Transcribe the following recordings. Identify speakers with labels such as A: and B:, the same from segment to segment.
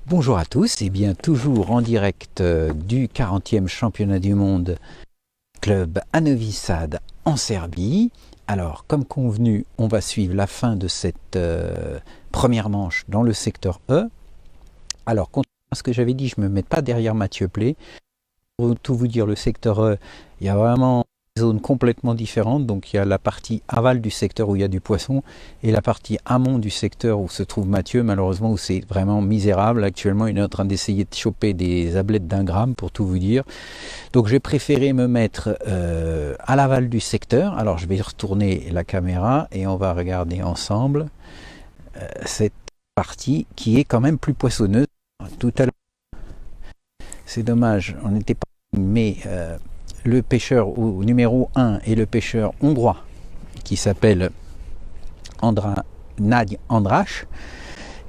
A: Bonjour à tous, et bien toujours en direct du 40e championnat du monde club à Novi Sad en Serbie. Alors, comme convenu, on va suivre la fin de cette première manche dans le secteur E. Alors, contrairement à ce que j'avais dit, je ne me mets pas derrière Mathieu Plé. Pour tout vous dire, le secteur E, il y a vraiment des zones complètement différentes. Donc, il y a la partie aval du secteur où il y a du poisson et la partie amont du secteur où se trouve Mathieu, malheureusement, où c'est vraiment misérable. Actuellement, il est en train d'essayer de choper des ablettes d'1 gramme, pour tout vous dire. Donc, j'ai préféré me mettre à l'aval du secteur. Alors, je vais retourner la caméra et on va regarder ensemble cette partie qui est quand même plus poissonneuse. Tout à l'heure, c'est dommage, on n'était pas... Mais le pêcheur numéro 1 est le pêcheur hongrois qui s'appelle Nagy András,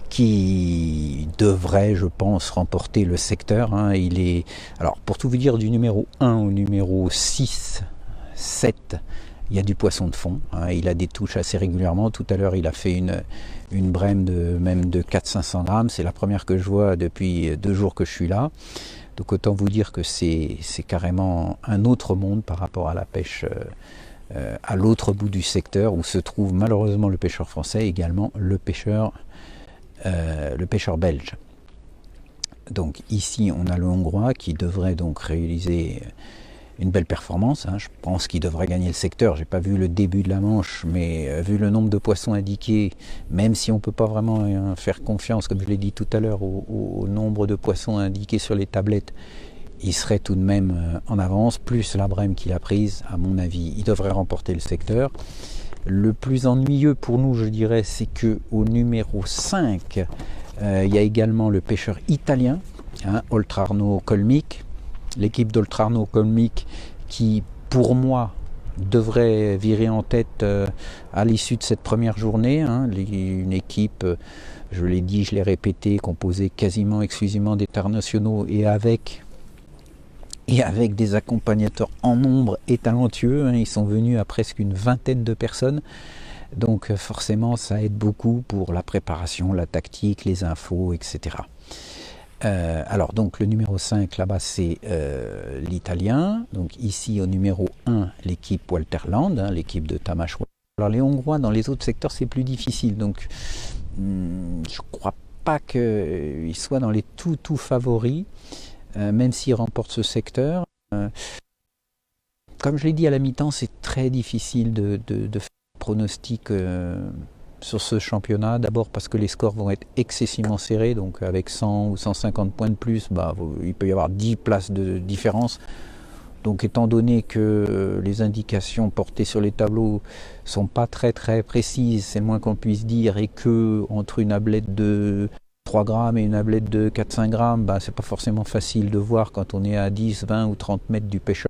A: qui devrait, je pense, remporter le secteur. Il est, alors, pour tout vous dire, du numéro 1 au numéro 6, 7, il y a du poisson de fond. Il a des touches assez régulièrement. Tout à l'heure, il a fait une brème même de 400-500 grammes. C'est la première que je vois depuis 2 jours que je suis là. Donc autant vous dire que c'est carrément un autre monde par rapport à la pêche à l'autre bout du secteur où se trouve malheureusement le pêcheur français et également le pêcheur belge. Donc ici on a le hongrois qui devrait donc réaliser une belle performance. Je pense qu'il devrait gagner le secteur. J'ai pas vu le début de la manche, mais vu le nombre de poissons indiqués, même si on peut pas vraiment faire confiance, comme je l'ai dit tout à l'heure, au nombre de poissons indiqués sur les tablettes, il serait tout de même en avance, plus la brème qu'il a prise, à mon avis, il devrait remporter le secteur. Le plus ennuyeux pour nous, je dirais, c'est que au numéro 5, il y a également le pêcheur italien, Oltrarno Colmic. L'équipe d'Oltrarno Colmic qui, pour moi, devrait virer en tête à l'issue de cette première journée. Une équipe, je l'ai dit, je l'ai répété, composée quasiment exclusivement d'internationaux et avec des accompagnateurs en nombre et talentueux. Ils sont venus à presque une vingtaine de personnes. Donc forcément, ça aide beaucoup pour la préparation, la tactique, les infos, etc. Alors donc le numéro 5 là-bas c'est l'italien, donc ici au numéro 1 l'équipe Walterland, l'équipe de Tamás. Alors les Hongrois dans les autres secteurs c'est plus difficile, donc je crois pas qu'ils soient dans les tout favoris, même s'ils remportent ce secteur. Comme je l'ai dit à la mi-temps, c'est très difficile de faire un pronostic sur ce championnat, d'abord parce que les scores vont être excessivement serrés, donc avec 100 ou 150 points de plus, il peut y avoir 10 places de différence. Donc étant donné que les indications portées sur les tableaux sont pas très précises, c'est le moins qu'on puisse dire, et que entre une ablette de 3 grammes et une ablette de 4-5 grammes, c'est pas forcément facile de voir quand on est à 10, 20 ou 30 mètres du pêcheur.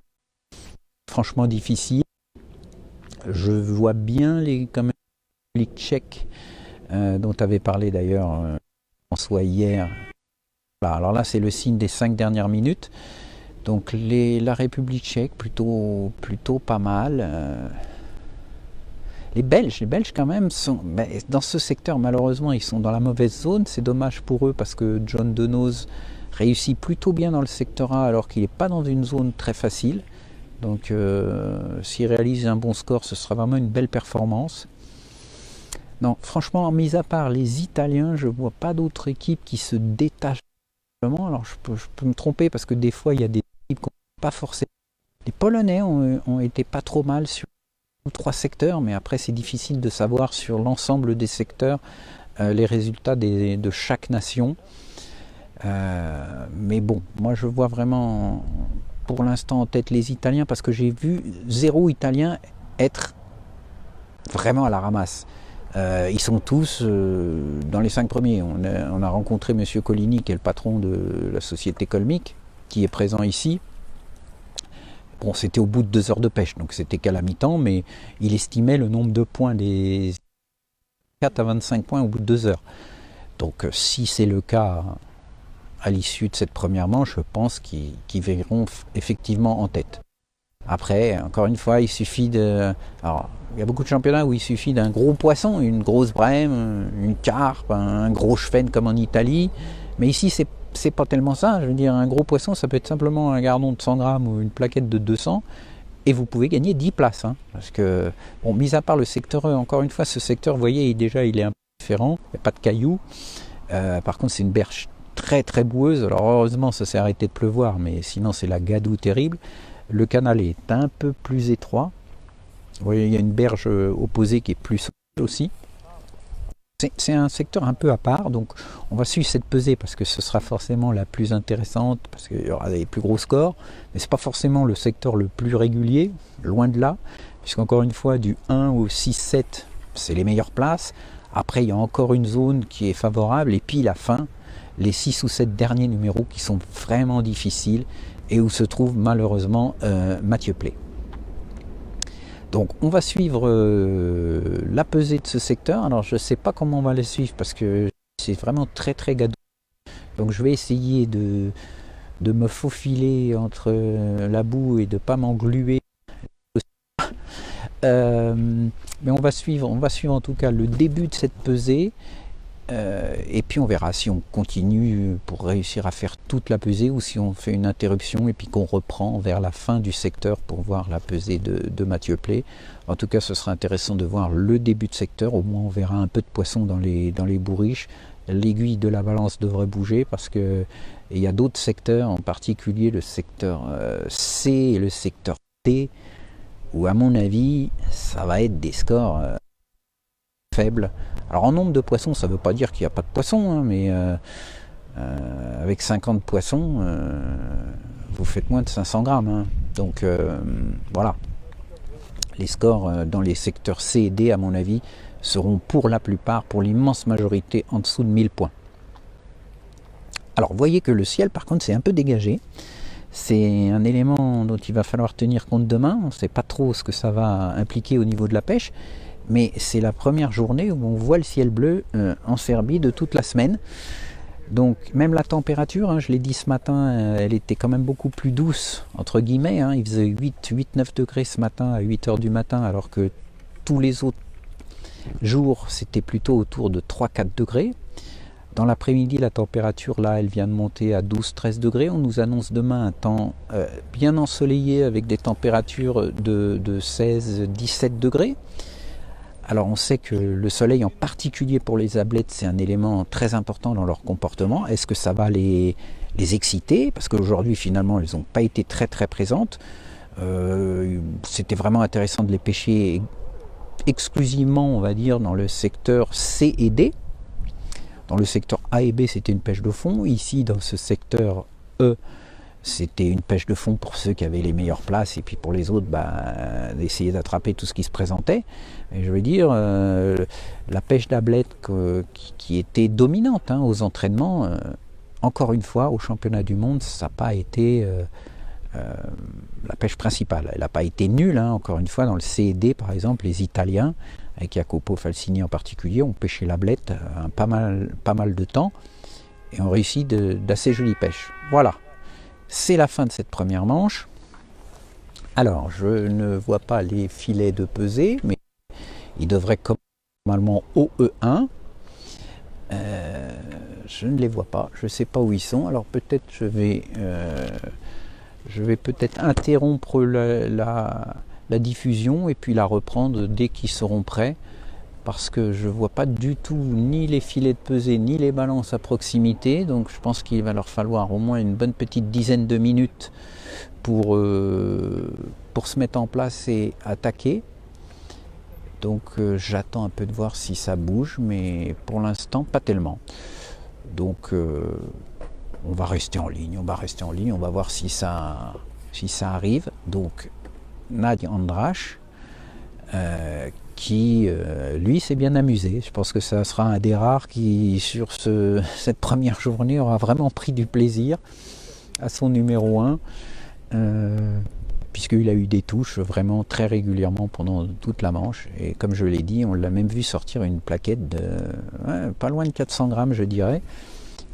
A: Franchement difficile. Je vois bien quand même tchèque dont avait parlé d'ailleurs François hier. Alors là c'est le signe des 5 dernières minutes. Donc la République tchèque plutôt pas mal. Les Belges quand même sont dans ce secteur, malheureusement ils sont dans la mauvaise zone. C'est dommage pour eux parce que John Denoz réussit plutôt bien dans le secteur A alors qu'il n'est pas dans une zone très facile. Donc s'il réalise un bon score, ce sera vraiment une belle performance. Non, franchement, mis à part les Italiens, je ne vois pas d'autres équipes qui se détachent. Alors, je peux me tromper parce que des fois, il y a des équipes qui n'ont pas forcément. Les Polonais ont été pas trop mal sur 3 secteurs, mais après, c'est difficile de savoir sur l'ensemble des secteurs les résultats de chaque nation. Mais bon, moi, je vois vraiment pour l'instant en tête les Italiens parce que j'ai vu 0 Italien être vraiment à la ramasse. Ils sont tous dans les 5 premiers. On a rencontré M. Collini, qui est le patron de la société Colmic, qui est présent ici. Bon, c'était au bout de 2 heures de pêche, donc c'était qu'à la mi-temps, mais il estimait le nombre de points des 4 à 25 points au bout de 2 heures. Donc si c'est le cas à l'issue de cette première manche, je pense qu'ils verront effectivement en tête. Après, encore une fois, il suffit de... Alors, il y a beaucoup de championnats où il suffit d'un gros poisson, une grosse brème, une carpe, un gros chevenne comme en Italie, Mais ici, c'est pas tellement ça. Je veux dire, un gros poisson, ça peut être simplement un gardon de 100 grammes ou une plaquette de 200. Et vous pouvez gagner 10 places. Hein, parce que, bon, mis à part le secteur E, encore une fois, ce secteur, vous voyez, déjà, il est un peu différent. Il n'y a pas de cailloux. Par contre, c'est une berge très très boueuse. Alors, heureusement, ça s'est arrêté de pleuvoir, mais sinon, c'est la gadoue terrible. Le canal est un peu plus étroit. Vous voyez, il y a une berge opposée qui est plus solide aussi. C'est un secteur un peu à part, donc on va suivre cette pesée parce que ce sera forcément la plus intéressante, parce qu'il y aura des plus gros scores, mais ce n'est pas forcément le secteur le plus régulier, loin de là, puisqu'encore une fois, du 1 au 6-7, c'est les meilleures places. Après, il y a encore une zone qui est favorable, et puis la fin, les 6 ou 7 derniers numéros qui sont vraiment difficiles, et où se trouve malheureusement Mathieu Play. Donc on va suivre la pesée de ce secteur. Alors je ne sais pas comment on va la suivre parce que c'est vraiment très très gadou. Donc je vais essayer de me faufiler entre la boue et de ne pas m'engluer. Mais on va suivre en tout cas le début de cette pesée. Et puis on verra si on continue pour réussir à faire toute la pesée ou si on fait une interruption et puis qu'on reprend vers la fin du secteur pour voir la pesée de Mathieu Play. En tout cas, ce sera intéressant de voir le début de secteur. Au moins, on verra un peu de poissons dans les bourriches. L'aiguille de la balance devrait bouger parce que il y a d'autres secteurs, en particulier le secteur C et le secteur D, où à mon avis, ça va être des scores faibles. Alors en nombre de poissons, ça ne veut pas dire qu'il n'y a pas de poissons, hein, mais avec 50 poissons, vous faites moins de 500 grammes. Hein. Donc voilà, les scores dans les secteurs C et D, à mon avis, seront pour la plupart, pour l'immense majorité, en dessous de 1000 points. Alors vous voyez que le ciel, par contre, c'est un peu dégagé. C'est un élément dont il va falloir tenir compte demain. On ne sait pas trop ce que ça va impliquer au niveau de la pêche. Mais c'est la première journée où on voit le ciel bleu en Serbie de toute la semaine. Donc même la température, hein, je l'ai dit ce matin, elle était quand même beaucoup plus douce, entre guillemets. Hein, il faisait 8-9 degrés ce matin à 8 heures du matin, alors que tous les autres jours, c'était plutôt autour de 3-4 degrés. Dans l'après-midi, la température, là, elle vient de monter à 12-13 degrés. On nous annonce demain un temps bien ensoleillé avec des températures de 16-17 degrés. Alors on sait que le soleil, en particulier pour les ablettes, c'est un élément très important dans leur comportement. Est-ce que ça va les exciter? Parce qu'aujourd'hui, finalement, elles n'ont pas été très très présentes. C'était vraiment intéressant de les pêcher exclusivement, on va dire, dans le secteur C et D. Dans le secteur A et B, c'était une pêche de fond. Ici, dans ce secteur E, c'était une pêche de fond pour ceux qui avaient les meilleures places, et puis pour les autres, d'essayer d'attraper tout ce qui se présentait. Et je veux dire, la pêche d'ablette qui était dominante aux entraînements, encore une fois, au championnat du monde, ça n'a pas été la pêche principale. Elle n'a pas été nulle, encore une fois, dans le C et D, par exemple, les Italiens, avec Jacopo Falsini en particulier, ont pêché l'ablette pas mal de temps, et ont réussi d'assez jolies pêches. Voilà. C'est la fin de cette première manche. Alors, je ne vois pas les filets de pesée, mais ils devraient commencer normalement au E1. Je ne les vois pas, je ne sais pas où ils sont. Alors peut-être je vais peut-être interrompre la diffusion et puis la reprendre dès qu'ils seront prêts, parce que je ne vois pas du tout ni les filets de pesée ni les balances à proximité. Donc je pense qu'il va leur falloir au moins une bonne petite dizaine de minutes pour se mettre en place et attaquer. Donc j'attends un peu de voir si ça bouge, mais pour l'instant pas tellement. Donc on va rester en ligne, on va voir si ça arrive. Donc Nagy András, qui lui s'est bien amusé. Je pense que ça sera un des rares qui sur cette première journée aura vraiment pris du plaisir à son numéro 1, puisqu'il a eu des touches vraiment très régulièrement pendant toute la manche. Et comme je l'ai dit, on l'a même vu sortir une plaquette de pas loin de 400 grammes, je dirais.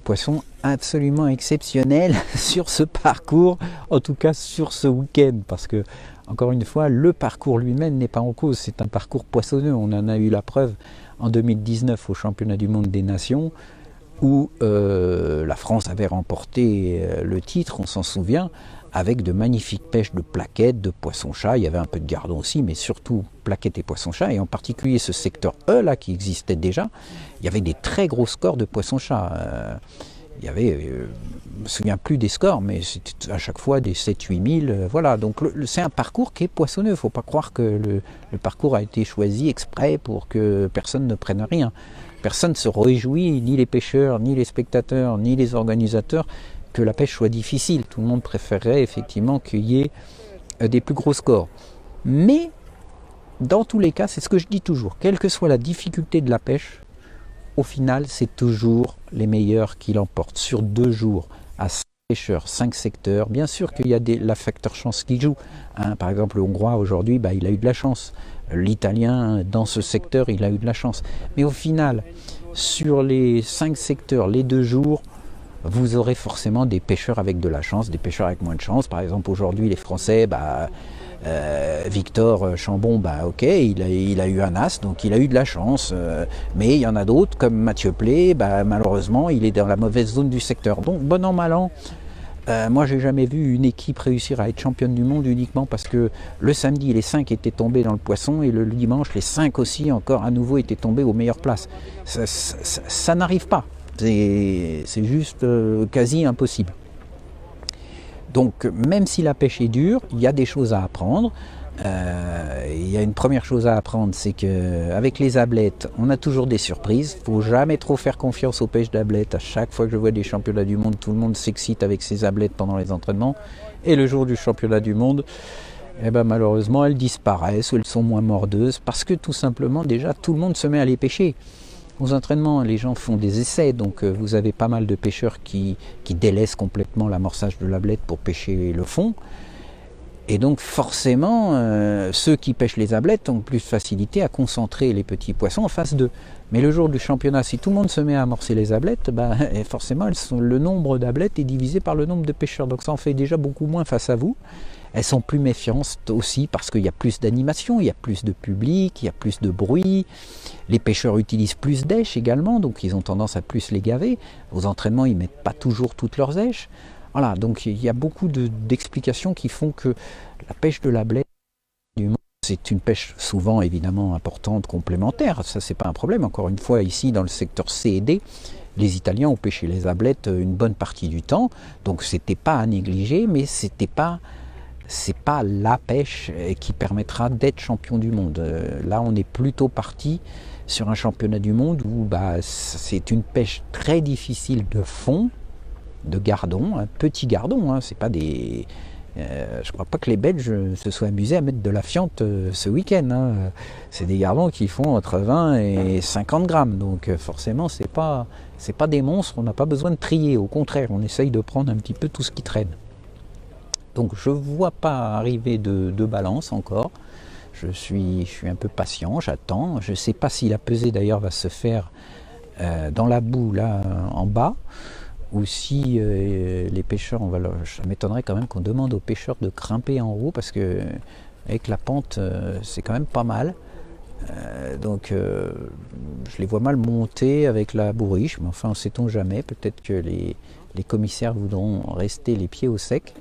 A: Poisson absolument exceptionnel sur ce parcours, en tout cas sur ce week-end, parce que encore une fois, le parcours lui-même n'est pas en cause. C'est un parcours poissonneux. On en a eu la preuve en 2019 au championnat du monde des nations. où la France avait remporté le titre, on s'en souvient, avec de magnifiques pêches de plaquettes, de poissons-chat. Il y avait un peu de gardons aussi, mais surtout plaquettes et poissons-chat. Et en particulier ce secteur E, là, qui existait déjà, il y avait des très gros scores de poissons-chat. Il y avait, je ne me souviens plus des scores, mais c'était à chaque fois des 7-8 000. Voilà, donc c'est un parcours qui est poissonneux. Il ne faut pas croire que le parcours a été choisi exprès pour que personne ne prenne rien. Personne ne se réjouit, ni les pêcheurs, ni les spectateurs, ni les organisateurs, que la pêche soit difficile. Tout le monde préférerait effectivement qu'il y ait des plus gros scores. Mais, dans tous les cas, c'est ce que je dis toujours, quelle que soit la difficulté de la pêche, au final, c'est toujours les meilleurs qui l'emportent. Sur 2 jours, à 5 pêcheurs, 5 secteurs, bien sûr qu'il y a la facteur chance qui joue. Par exemple, le Hongrois, aujourd'hui, il a eu de la chance. L'Italien, dans ce secteur, il a eu de la chance. Mais au final, sur les 5 secteurs, les 2 jours, vous aurez forcément des pêcheurs avec de la chance, des pêcheurs avec moins de chance. Par exemple, aujourd'hui, les Français, Victor Chambon, ok, il a eu un as, donc il a eu de la chance. Mais il y en a d'autres, comme Mathieu Plé, malheureusement, il est dans la mauvaise zone du secteur. Donc, bon an, mal an, moi, j'ai jamais vu une équipe réussir à être championne du monde uniquement parce que le samedi, les 5 étaient tombés dans le poisson et le dimanche, les 5 aussi, encore à nouveau, étaient tombés aux meilleures places. Ça n'arrive pas. C'est juste quasi impossible. Donc même si la pêche est dure, il y a des choses à apprendre. Il y a une première chose à apprendre, c'est qu'avec les ablettes, on a toujours des surprises. Il ne faut jamais trop faire confiance aux pêches d'ablettes. À chaque fois que je vois des championnats du monde, tout le monde s'excite avec ses ablettes pendant les entraînements. Et le jour du championnat du monde, malheureusement, elles disparaissent ou elles sont moins mordeuses parce que tout simplement, déjà, tout le monde se met à les pêcher. Aux entraînements, les gens font des essais, donc vous avez pas mal de pêcheurs qui délaissent complètement l'amorçage de l'ablette pour pêcher le fond. Et donc forcément, ceux qui pêchent les ablettes ont plus de facilité à concentrer les petits poissons en face d'eux. Mais le jour du championnat, si tout le monde se met à amorcer les ablettes, forcément le nombre d'ablettes est divisé par le nombre de pêcheurs. Donc ça en fait déjà beaucoup moins face à vous. Elles sont plus méfiantes aussi parce qu'il y a plus d'animation, il y a plus de public, il y a plus de bruit. Les pêcheurs utilisent plus d'èches également, donc ils ont tendance à plus les gaver. Aux entraînements, ils ne mettent pas toujours toutes leurs èches. Voilà, donc il y a beaucoup d'explications qui font que la pêche de l'ablette, c'est une pêche souvent évidemment importante, complémentaire. Ça, c'est pas un problème. Encore une fois, ici, dans le secteur C et D, les Italiens ont pêché les ablettes une bonne partie du temps. Donc c'était pas à négliger, mais c'est pas la pêche qui permettra d'être champion du monde. Là, on est plutôt parti sur un championnat du monde où c'est une pêche très difficile de fond, de gardons, un petit gardon. C'est pas des. Je crois pas que les Belges se soient amusés à mettre de la fiente ce week-end. C'est des gardons qui font entre 20 et 50 grammes. Donc forcément, c'est pas des monstres. On n'a pas besoin de trier. Au contraire, on essaye de prendre un petit peu tout ce qui traîne. Donc je ne vois pas arriver de balance encore. Je suis un peu patient, j'attends. Je ne sais pas si la pesée d'ailleurs va se faire dans la boue là en bas ou si les pêcheurs, ça m'étonnerait quand même qu'on demande aux pêcheurs de grimper en haut parce que avec la pente c'est quand même pas mal. Donc je les vois mal monter avec la bourriche, mais enfin sait-on jamais, peut-être que les commissaires voudront rester les pieds au sec.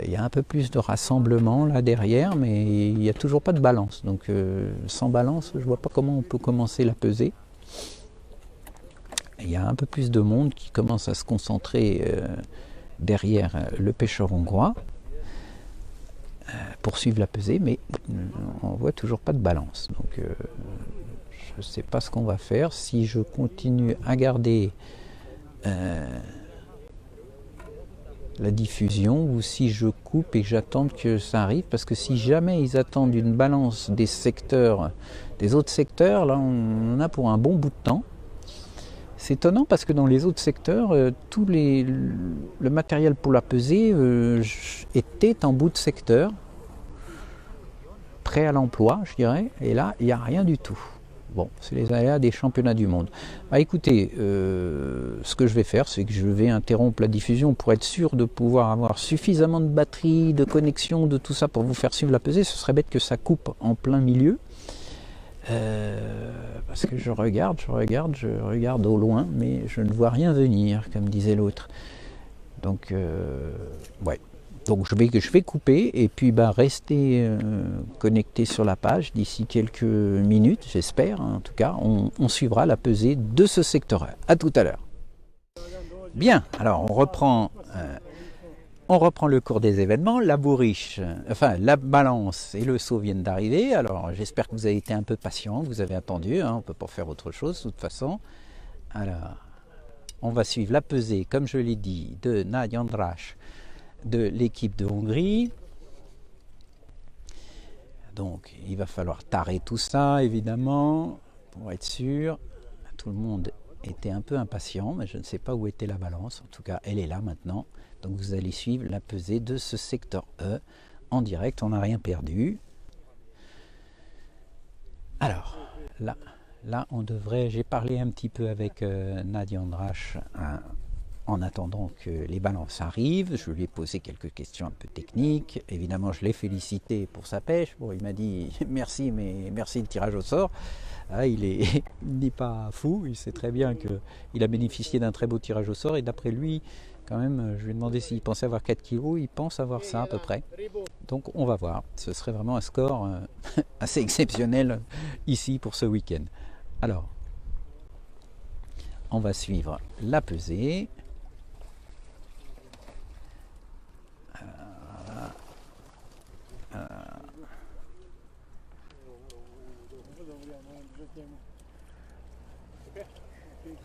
A: Il y a un peu plus de rassemblement là derrière, mais il n'y a toujours pas de balance. Donc sans balance, je ne vois pas comment on peut commencer la pesée. Il y a un peu plus de monde qui commence à se concentrer derrière le pêcheur hongrois pour suivre la pesée, mais on ne voit toujours pas de balance. Donc je ne sais pas ce qu'on va faire. Si je continue à garder la diffusion ou si je coupe et que j'attends que ça arrive, parce que si jamais ils attendent une balance des autres secteurs, là on en a pour un bon bout de temps. C'est étonnant parce que dans les autres secteurs, le matériel pour la pesée était en bout de secteur, prêt à l'emploi, je dirais, et là il n'y a rien du tout. Bon, c'est les aléas des championnats du monde. Écoutez, ce que je vais faire, c'est que je vais interrompre la diffusion pour être sûr de pouvoir avoir suffisamment de batterie, de connexion, de tout ça pour vous faire suivre la pesée. Ce serait bête que ça coupe en plein milieu. Parce que je regarde au loin, mais je ne vois rien venir, comme disait l'autre. Donc, ouais. Donc je vais couper et puis rester connecté sur la page d'ici quelques minutes, j'espère. En tout cas, on suivra la pesée de ce secteur. À tout à l'heure. Bien, alors on reprend le cours des événements. La bourriche, la balance et le seau viennent d'arriver. Alors j'espère que vous avez été un peu patient, que vous avez attendu. On ne peut pas faire autre chose de toute façon. Alors, on va suivre la pesée, comme je l'ai dit, de Nagy András, de l'équipe de Hongrie. Donc il va falloir tarer tout ça évidemment pour être sûr. Tout le monde était un peu impatient, mais je ne sais pas où était la balance. En tout cas, elle est là maintenant. Donc vous allez suivre la pesée de ce secteur E en direct. On n'a rien perdu. Alors là on devrait. J'ai parlé un petit peu avec Nagy András en attendant que les balances arrivent. Je lui ai posé quelques questions un peu techniques. Évidemment, je l'ai félicité pour sa pêche. Bon, il m'a dit merci, mais merci le tirage au sort. Il n'est pas fou. Il sait très bien qu'il a bénéficié d'un très beau tirage au sort. Et d'après lui, quand même, je lui ai demandé s'il pensait avoir 4 kilos. Il pense avoir ça à peu près. Donc, on va voir. Ce serait vraiment un score assez exceptionnel ici pour ce week-end. Alors, on va suivre la pesée.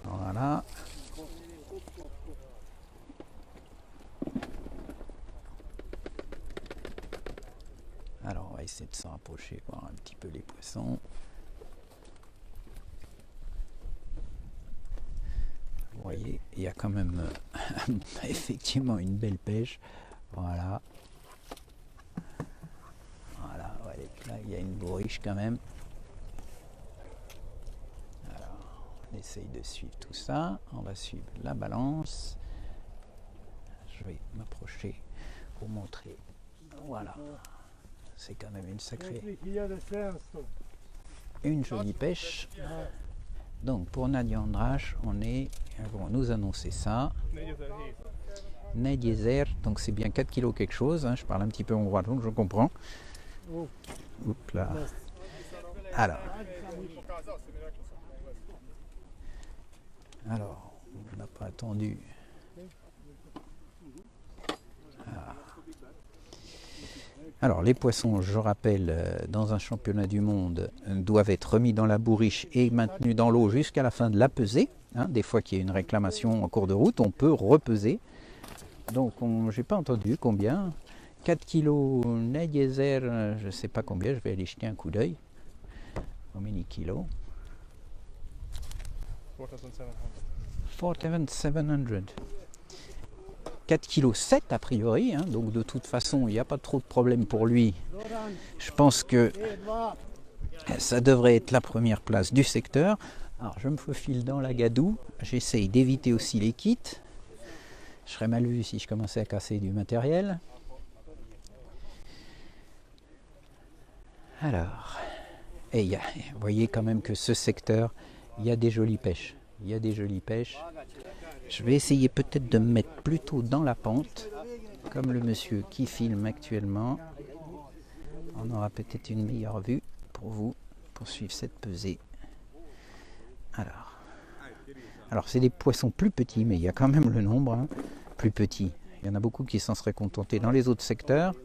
A: Voilà. Alors on va essayer de s'en rapprocher, voir un petit peu les poissons. Vous voyez, il y a quand même effectivement une belle pêche. Voilà. Voilà, ouais, là il y a une bourriche quand même. Alors, on essaye de suivre tout ça. On va suivre la balance. Je vais m'approcher pour montrer. Voilà. C'est quand même une jolie pêche. Donc pour Nagy András, ils vont nous annoncer ça. Negyezer, donc c'est bien 4 kilos quelque chose. Je parle un petit peu hongrois donc je comprends. Oups là. Alors, on n'a pas attendu. Alors les poissons, je rappelle, dans un championnat du monde, doivent être remis dans la bourriche et maintenus dans l'eau jusqu'à la fin de la pesée. Des fois qu'il y a une réclamation en cours de route, on peut repeser. Donc je n'ai pas entendu combien. 4 kilos Negyezer, je ne sais pas combien, je vais aller jeter un coup d'œil. Au mini kilo. 4,700. 4,7 kg a priori, donc de toute façon il n'y a pas trop de problème pour lui. Je pense que ça devrait être la première place du secteur. Alors je me faufile dans la gadoue, j'essaye d'éviter aussi les kits. Je serais mal vu si je commençais à casser du matériel. Alors, et vous voyez quand même que ce secteur, il y a des jolies pêches. Je vais essayer peut-être de me mettre plutôt dans la pente, comme le monsieur qui filme actuellement. On aura peut-être une meilleure vue pour vous, pour suivre cette pesée. Alors c'est des poissons plus petits, mais il y a quand même le nombre plus petit. Il y en a beaucoup qui s'en seraient contentés dans les autres secteurs.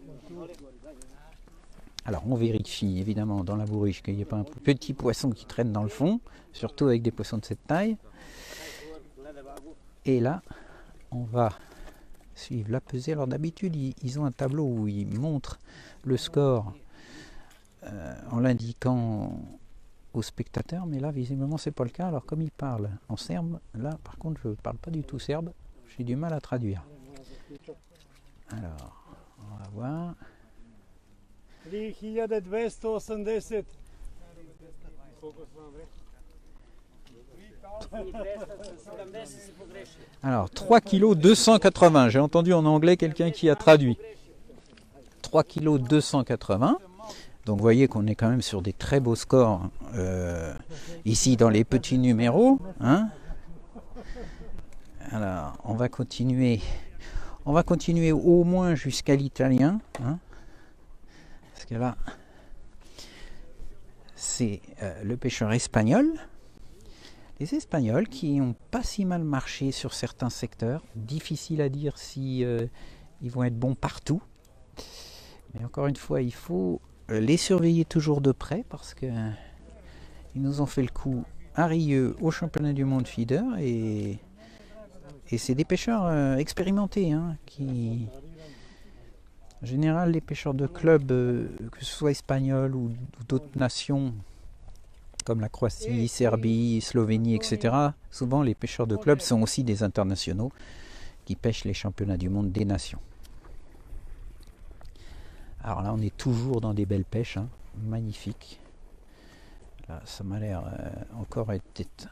A: Alors on vérifie évidemment dans la bourriche qu'il n'y ait pas un petit poisson qui traîne dans le fond, surtout avec des poissons de cette taille. Et là, on va suivre la pesée. Alors d'habitude, ils ont un tableau où ils montrent le score en l'indiquant aux spectateurs, mais là visiblement c'est pas le cas. Alors comme ils parlent en serbe, là par contre je ne parle pas du tout serbe, j'ai du mal à traduire. Alors, on va voir.
B: 3280.
A: Alors 3,280 kg, j'ai entendu en anglais quelqu'un qui a traduit. 3,280 kg. Donc vous voyez qu'on est quand même sur des très beaux scores ici dans les petits numéros. Hein. Alors on va continuer au moins jusqu'à l'italien. Hein, parce que là, c'est le pêcheur espagnol. Les Espagnols qui n'ont pas si mal marché sur certains secteurs. Difficile à dire si ils vont être bons partout. Mais encore une fois, il faut les surveiller toujours de près parce que ils nous ont fait le coup à Rieux au championnat du monde feeder et c'est des pêcheurs expérimentés hein, qui en général les pêcheurs de club que ce soit espagnols ou d'autres nations comme la Croatie, Serbie, Slovénie, etc. Souvent les pêcheurs de club sont aussi des internationaux qui pêchent les championnats du monde des nations. Alors là on est toujours dans des belles pêches, hein, magnifiques. Là ça m'a l'air encore d'être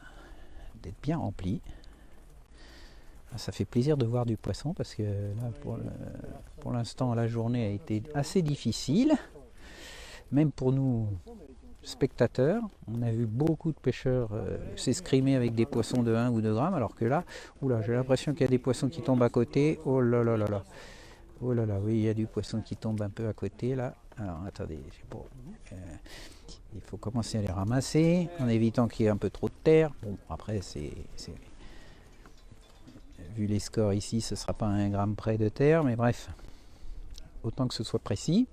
A: bien rempli. Là, ça fait plaisir de voir du poisson parce que là pour l'instant la journée a été assez difficile. Même pour nous spectateurs, on a vu beaucoup de pêcheurs s'escrimer avec des poissons de 1 ou 2 grammes alors que là, oula, j'ai l'impression qu'il y a des poissons qui tombent à côté. Oh là là là là. Oh là là, oui, il y a du poisson qui tombe un peu à côté là. Alors attendez, il faut commencer à les ramasser en évitant qu'il y ait un peu trop de terre. Bon, après, vu les scores ici, ce ne sera pas 1 gramme près de terre, mais bref, autant que ce soit précis.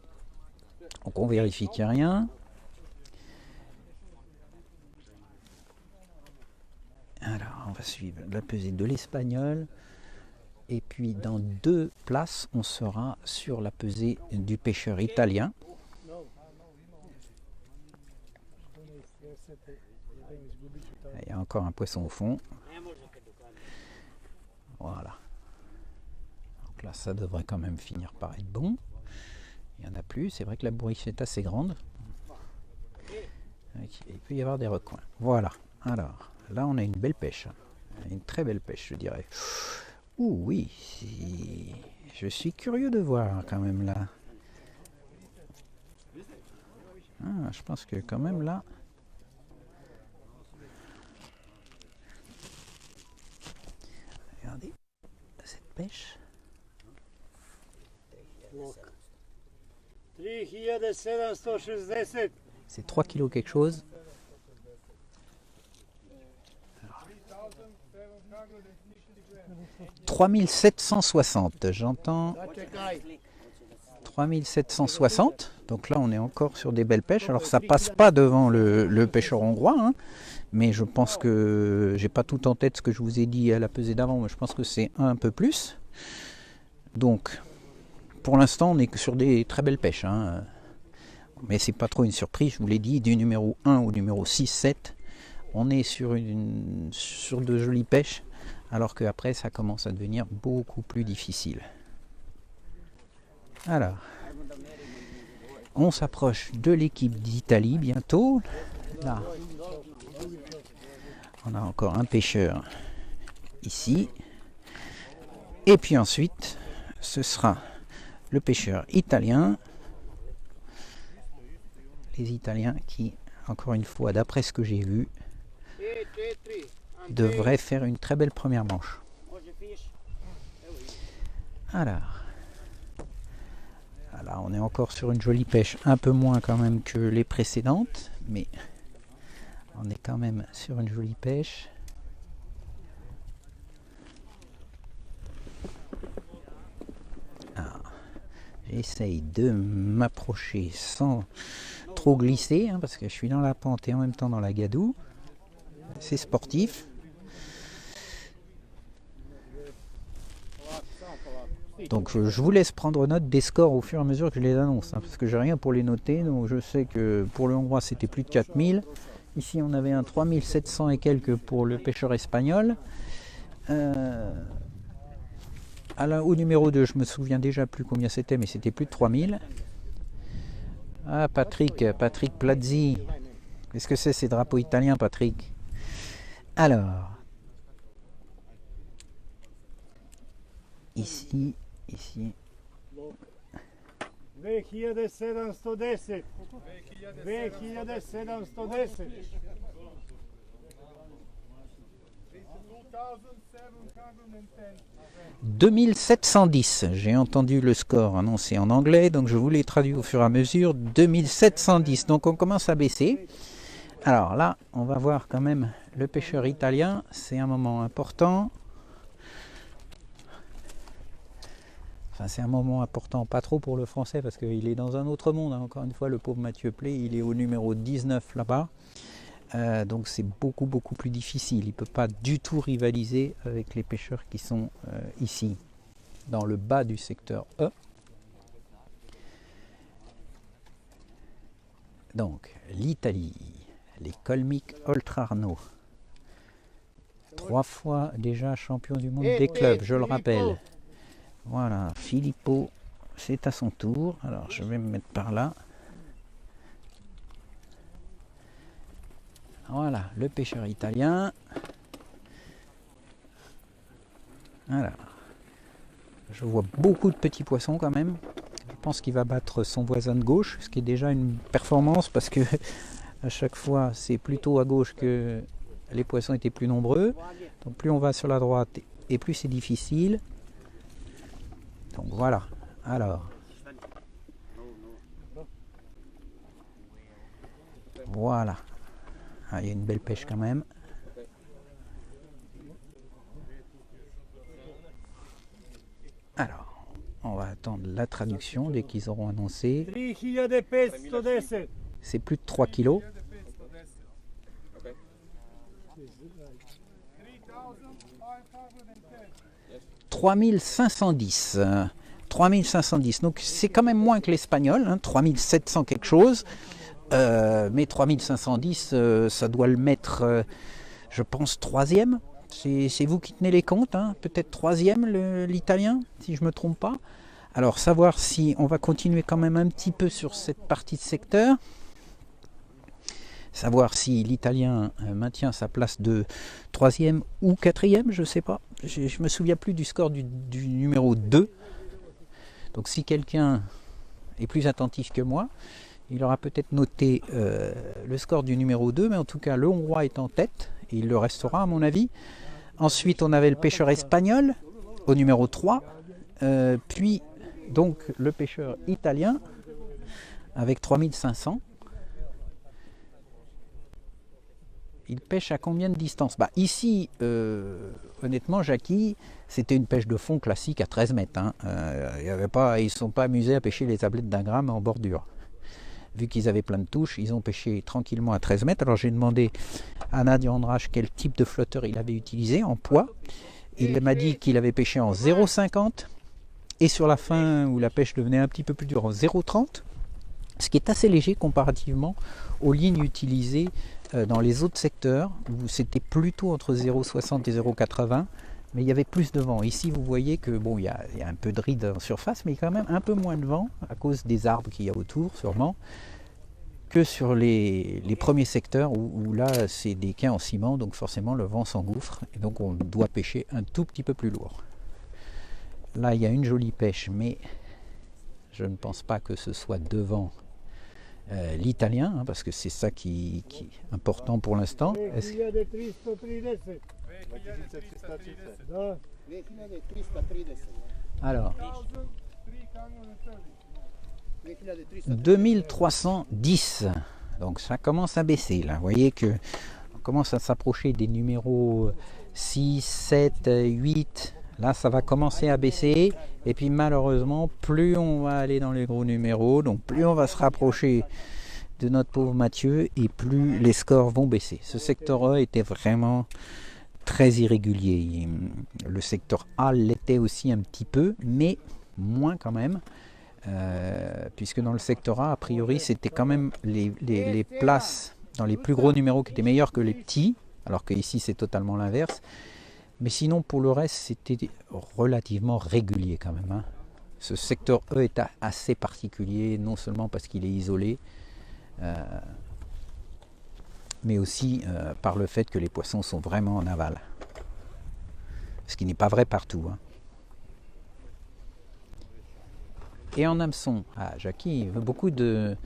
A: Donc on vérifie qu'il n'y a rien. Alors, on va suivre la pesée de l'espagnol. Et puis dans 2 places, on sera sur la pesée du pêcheur italien. Il y a encore un poisson au fond. Voilà. Donc là, ça devrait quand même finir par être bon. Il n'y en a plus. C'est vrai que la bourriche est assez grande. Il peut y avoir des recoins. Voilà. Alors, là, on a une belle pêche. Une très belle pêche, je dirais. Ouh oui, je suis curieux de voir quand même là. Ah, je pense que quand même là. Regardez cette pêche.
B: 3760.
A: C'est 3 kilos quelque chose. 3760, j'entends 3760, donc là on est encore sur des belles pêches, alors ça passe pas devant le pêcheur hongrois, hein, mais je pense que, j'ai pas tout en tête ce que je vous ai dit à la pesée d'avant, mais je pense que c'est un peu plus, donc pour l'instant on est sur des très belles pêches, hein, mais c'est pas trop une surprise, je vous l'ai dit, du numéro 1 au numéro 6, 7, on est sur de jolies pêches, alors qu'après ça commence à devenir beaucoup plus difficile. Alors, on s'approche de l'équipe d'Italie bientôt. Là, on a encore un pêcheur ici. Et puis ensuite, ce sera le pêcheur italien. Les Italiens qui, encore une fois, d'après ce que j'ai vu, devrait faire une très belle première manche. Alors, là on est encore sur une jolie pêche, un peu moins quand même que les précédentes, mais on est quand même sur une jolie pêche. J'essaye de m'approcher sans trop glisser, hein, parce que je suis dans la pente et en même temps dans la gadoue. C'est sportif. Donc je vous laisse prendre note des scores au fur et à mesure que je les annonce, hein, parce que j'ai rien pour les noter. Donc je sais que pour le hongrois c'était plus de 4000. Ici on avait un 3700 et quelques pour le pêcheur espagnol. Au numéro 2, je me souviens déjà plus combien c'était, mais c'était plus de 3000. Ah Patrick Plazzi. Qu'est-ce que c'est ces drapeaux italiens, Patrick? Alors, ici,
B: 2710. 2710.
A: 2710. J'ai entendu le score annoncé en anglais, donc je vous l'ai traduit au fur et à mesure. 2710. Donc on commence à baisser. Alors là, on va voir quand même le pêcheur italien. C'est un moment important. Enfin, c'est un moment important, pas trop pour le français, parce qu'il est dans un autre monde. Hein. Encore une fois, le pauvre Mathieu Play, il est au numéro 19 là-bas. Donc c'est beaucoup plus difficile. Il ne peut pas du tout rivaliser avec les pêcheurs qui sont ici, dans le bas du secteur E. Donc l'Italie, les Colmic Oltrarno, 3 fois déjà champion du monde des clubs, je le rappelle. Voilà, Filippo, c'est à son tour. Alors je vais me mettre par là. Voilà, le pêcheur italien. Alors, je vois beaucoup de petits poissons quand même. Je pense qu'il va battre son voisin de gauche, ce qui est déjà une performance parce que à chaque fois c'est plutôt à gauche que les poissons étaient plus nombreux. Donc plus on va sur la droite et plus c'est difficile. Donc voilà. Alors. Voilà. Ah, il y a une belle pêche quand même. Alors, on va attendre la traduction dès qu'ils auront annoncé.
B: 3510.
A: C'est plus de 3 kilos. 3510. 3510. Donc c'est quand même moins que l'espagnol, hein, 3700 quelque chose. Mais 3510, ça doit le mettre, je pense, troisième. C'est vous qui tenez les comptes, hein, peut-être troisième l'italien, si je ne me trompe pas. Alors savoir si on va continuer quand même un petit peu sur cette partie de secteur. Savoir si l'italien maintient sa place de troisième ou quatrième, je ne sais pas. Je ne me souviens plus du score du numéro 2. Donc si quelqu'un est plus attentif que moi, il aura peut-être noté le score du numéro 2, mais en tout cas le Hongrois est en tête, et il le restera à mon avis. Ensuite on avait le pêcheur espagnol au numéro 3, puis donc le pêcheur italien avec 3500. Il pêche à combien de distance? Ici, honnêtement, Jackie, c'était une pêche de fond classique à 13 mètres. Hein. Ils ne sont pas amusés à pêcher les tablettes d'un gramme en bordure. Vu qu'ils avaient plein de touches, ils ont pêché tranquillement à 13 mètres. Alors j'ai demandé à Nadia Andrache quel type de flotteur il avait utilisé en poids. Il m'a dit qu'il avait pêché en 0,50 et sur la fin où la pêche devenait un petit peu plus dure en 0,30, ce qui est assez léger comparativement aux lignes utilisées dans les autres secteurs où c'était plutôt entre 0,60 et 0,80. Mais il y avait plus de vent. Ici, vous voyez que bon, il y a un peu de ride en surface, mais quand même un peu moins de vent à cause des arbres qu'il y a autour, sûrement, que sur les premiers secteurs où là, c'est des quais en ciment, donc forcément le vent s'engouffre et donc on doit pêcher un tout petit peu plus lourd. Là, il y a une jolie pêche, mais je ne pense pas que ce soit devant l'italien, hein, parce que c'est ça qui est important pour l'instant. Alors, 2310, donc ça commence à baisser là. Vous voyez que on commence à s'approcher des numéros 6, 7, 8. Là, ça va commencer à baisser. Et puis malheureusement, plus on va aller dans les gros numéros, donc plus on va se rapprocher de notre pauvre Mathieu, et plus les scores vont baisser. Ce secteur E était vraiment très irrégulier. Le secteur A l'était aussi un petit peu, mais moins quand même. Puisque dans le secteur A, a priori, c'était quand même les places dans les plus gros numéros qui étaient meilleures que les petits, alors que ici c'est totalement l'inverse. Mais sinon, pour le reste, c'était relativement régulier quand même. Hein. Ce secteur E est assez particulier, non seulement parce qu'il est isolé, mais aussi par le fait que les poissons sont vraiment en aval. Ce qui n'est pas vrai partout. Hein. Et en hameçon, Jackie veut beaucoup de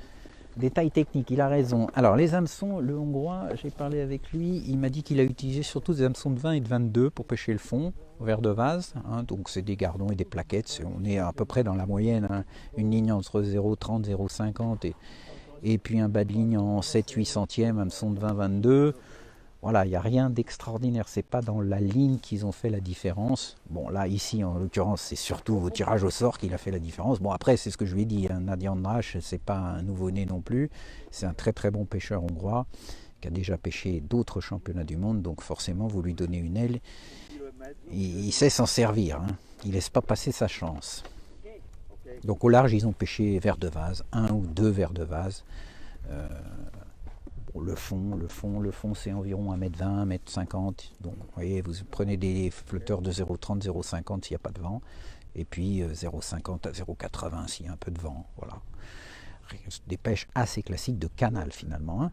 A: détails techniques, il a raison. Alors les hameçons, le hongrois, j'ai parlé avec lui, il m'a dit qu'il a utilisé surtout des hameçons de 20 et de 22 pour pêcher le fond, au verre de vase. Hein, donc c'est des gardons et des plaquettes, on est à peu près dans la moyenne, hein, une ligne entre 0,30, 0,50 et puis un bas de ligne en 7-8 centièmes, hameçon de 20-22. Voilà, il n'y a rien d'extraordinaire, c'est pas dans la ligne qu'ils ont fait la différence. Bon là ici en l'occurrence c'est surtout au tirage au sort qu'il a fait la différence. Bon après c'est ce que je lui ai dit, hein, Nadia András c'est pas un nouveau-né non plus, c'est un très très bon pêcheur hongrois qui a déjà pêché d'autres championnats du monde, donc forcément vous lui donnez une aile, il sait s'en servir, hein. Il laisse pas passer sa chance. Donc au large ils ont pêché vers de vase, un ou deux vers de vase. Le fond c'est environ 1m20, 1m50. Donc vous voyez, vous prenez des flotteurs de 0,30, 0,50 s'il n'y a pas de vent. Et puis 0,50 à 0,80 s'il y a un peu de vent. Voilà. Des pêches assez classiques de canal finalement. Hein.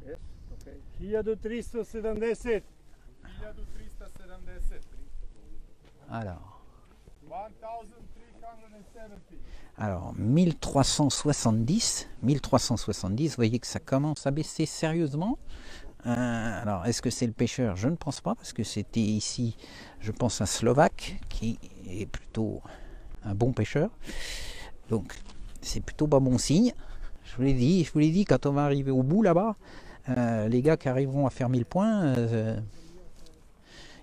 B: 1370.
A: Alors 1370, vous voyez que ça commence à baisser sérieusement. Alors est-ce que c'est le pêcheur? Je ne pense pas, parce que c'était ici, je pense, un Slovaque qui est plutôt un bon pêcheur. Donc c'est plutôt pas bon signe. Je vous l'ai dit, quand on va arriver au bout là-bas, les gars qui arriveront à faire 1000 points,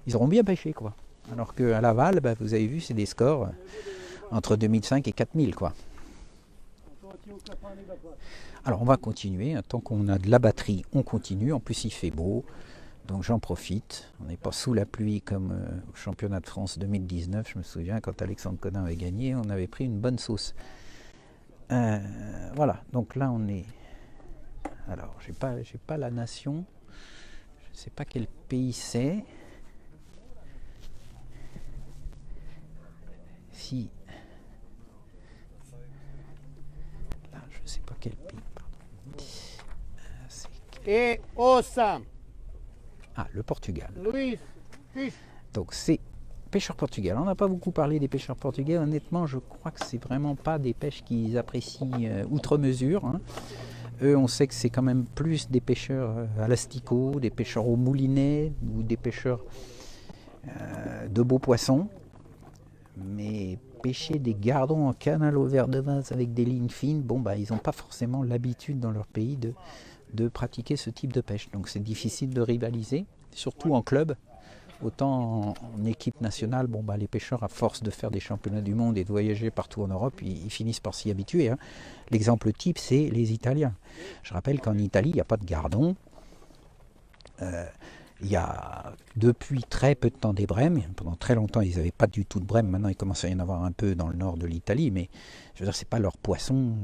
A: ils auront bien pêché quoi. Alors qu'à Laval, bah, vous avez vu, c'est des scores entre 2005 et 4000 quoi. Alors on va continuer, hein. Tant qu'on a de la batterie, on continue. En plus il fait beau, donc j'en profite. On n'est pas sous la pluie comme au championnat de France 2019. Je me souviens quand Alexandre Codin avait gagné, on avait pris une bonne sauce. Voilà, donc là on est... Alors j'ai pas la nation, je sais pas quel pays c'est. Si... Là je sais pas quel pays, pardon.
B: Et Osam.
A: Ah, le Portugal.
B: Luis.
A: Donc c'est pêcheurs portugais. On n'a pas beaucoup parlé des pêcheurs portugais. Honnêtement, je crois que c'est vraiment pas des pêches qu'ils apprécient outre mesure. Hein. Eux, on sait que c'est quand même plus des pêcheurs à l'asticot, des pêcheurs au moulinet ou des pêcheurs de beaux poissons. Mais pêcher des gardons en canal au verre de vase avec des lignes fines, bon bah ils n'ont pas forcément l'habitude dans leur pays de pratiquer ce type de pêche. Donc c'est difficile de rivaliser, surtout en club. Autant en équipe nationale, bon bah les pêcheurs, à force de faire des championnats du monde et de voyager partout en Europe, ils finissent par s'y habituer. Hein. L'exemple type, c'est les Italiens. Je rappelle qu'en Italie, il n'y a pas de gardon. Il y a depuis très peu de temps des brèmes. Pendant très longtemps, ils n'avaient pas du tout de brèmes. Maintenant, il commence à y en avoir un peu dans le nord de l'Italie. Mais je veux dire, ce n'est pas leur poisson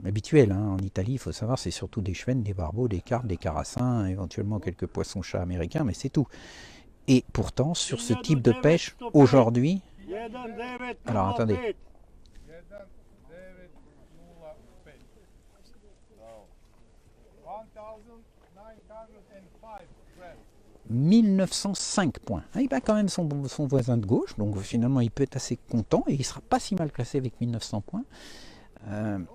A: habituel. Hein. En Italie, il faut savoir, c'est surtout des chevènes, des barbeaux, des carpes, des carassins, éventuellement quelques poissons-chats américains, mais c'est tout. Et pourtant, sur ce type de pêche, aujourd'hui... Alors, attendez. 1905 points. Ah, il bat quand même son voisin de gauche, donc finalement il peut être assez content et il ne sera pas si mal classé avec 1900 points.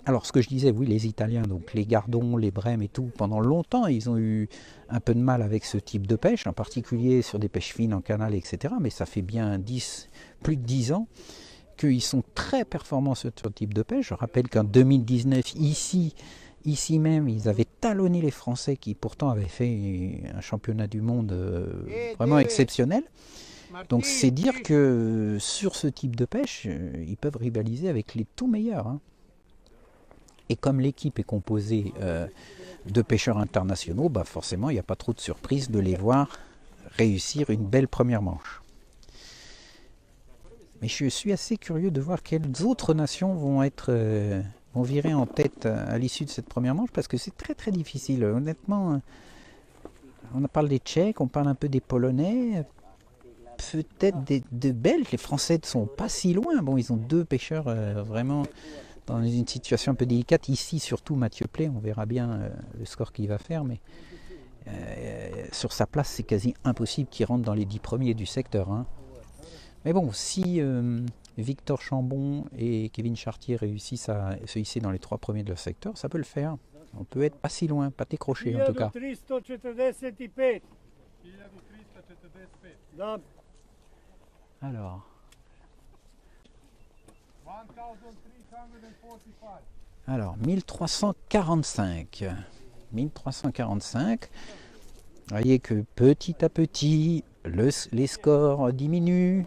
A: Alors ce que je disais, oui, les Italiens, donc les gardons, les brèmes et tout, pendant longtemps ils ont eu un peu de mal avec ce type de pêche, en particulier sur des pêches fines en canal, etc. Mais ça fait bien plus de 10 ans qu'ils sont très performants sur ce type de pêche. Je rappelle qu'en 2019, ici même, ils avaient talonné les Français qui pourtant avaient fait un championnat du monde vraiment exceptionnel. Donc c'est dire que sur ce type de pêche, ils peuvent rivaliser avec les tout meilleurs. Hein. Et comme l'équipe est composée de pêcheurs internationaux, bah forcément il n'y a pas trop de surprise de les voir réussir une belle première manche. Mais je suis assez curieux de voir quelles autres nations vont virer en tête à l'issue de cette première manche, parce que c'est très très difficile. Honnêtement, on parle des Tchèques, on parle un peu des Polonais, peut-être des Belges. Les Français ne sont pas si loin. Bon, ils ont deux pêcheurs vraiment dans une situation un peu délicate. Ici, surtout Mathieu Play, on verra bien le score qu'il va faire, mais sur sa place, c'est quasi impossible qu'il rentre dans les 10 premiers du secteur. Hein. Mais bon, si Victor Chambon et Kevin Chartier réussissent à se hisser dans les 3 premiers de leur secteur, ça peut le faire. On peut être pas si loin, pas décroché en tout cas.
B: 1345. Da.
A: Alors, 1345. 1345. Vous voyez que petit à petit, les scores diminuent.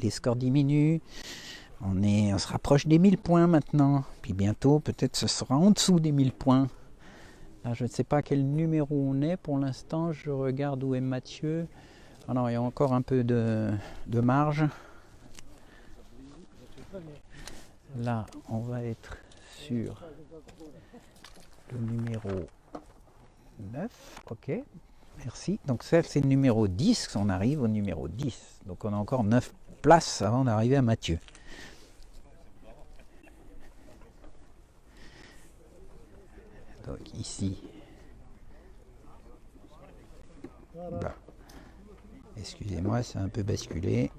A: Les scores diminuent. On se rapproche des 1000 points maintenant. Puis bientôt, peut-être ce sera en dessous des 1000 points. Là, je ne sais pas à quel numéro on est pour l'instant. Je regarde où est Mathieu. Alors, il y a encore un peu de marge. Là, on va être sur le numéro 9. Ok, merci. Donc ça, c'est le numéro 10. On arrive au numéro 10. Donc on a encore 9 places avant d'arriver à Mathieu. Donc ici. Bah. Excusez-moi, c'est un peu basculé.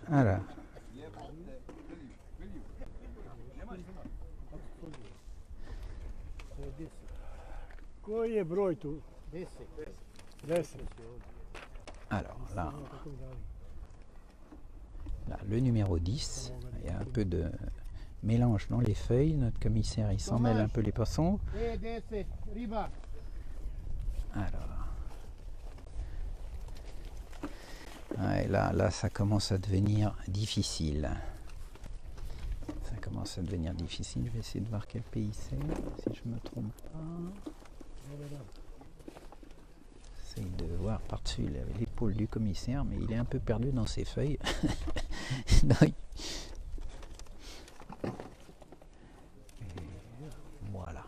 A: Voilà.
B: Koji je broj tu? 10. 10.
A: Alors là, le numéro 10, il y a un peu de mélange dans les feuilles. Notre commissaire, il s'en mêle un peu les poissons. Alors, ouais, là, ça commence à devenir difficile. Ça commence à devenir difficile. Je vais essayer de voir quel pays c'est, si je ne me trompe pas. J'essaye de voir par-dessus l'épaule du commissaire, mais il est un peu perdu dans ses feuilles. Voilà.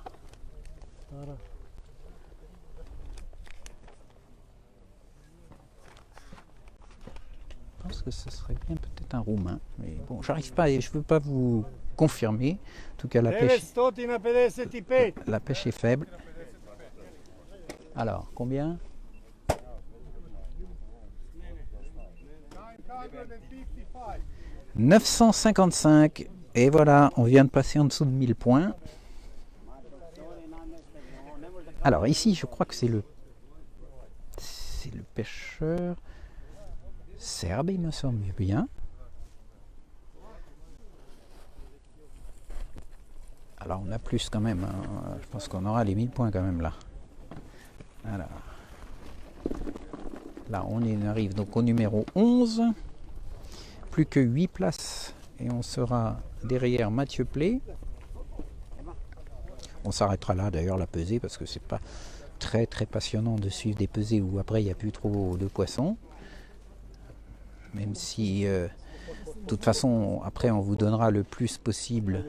A: Je pense que ce serait bien peut-être un roumain, mais bon, j'arrive pas, je ne veux pas vous confirmer. En tout cas, la pêche est faible. Alors, combien? 955. Et voilà, on vient de passer en dessous de 1000 points. Alors ici, je crois que c'est le pêcheur serbe, il me semble bien. Alors on a plus quand même, hein. Je pense qu'on aura les 1000 points quand même là. Alors, là on arrive donc au numéro 11. Plus que 8 places et on sera derrière Mathieu Play. On s'arrêtera là d'ailleurs la pesée parce que c'est pas très passionnant de suivre des pesées où après il n'y a plus trop de poissons. Même si de toute façon après on vous donnera le plus possible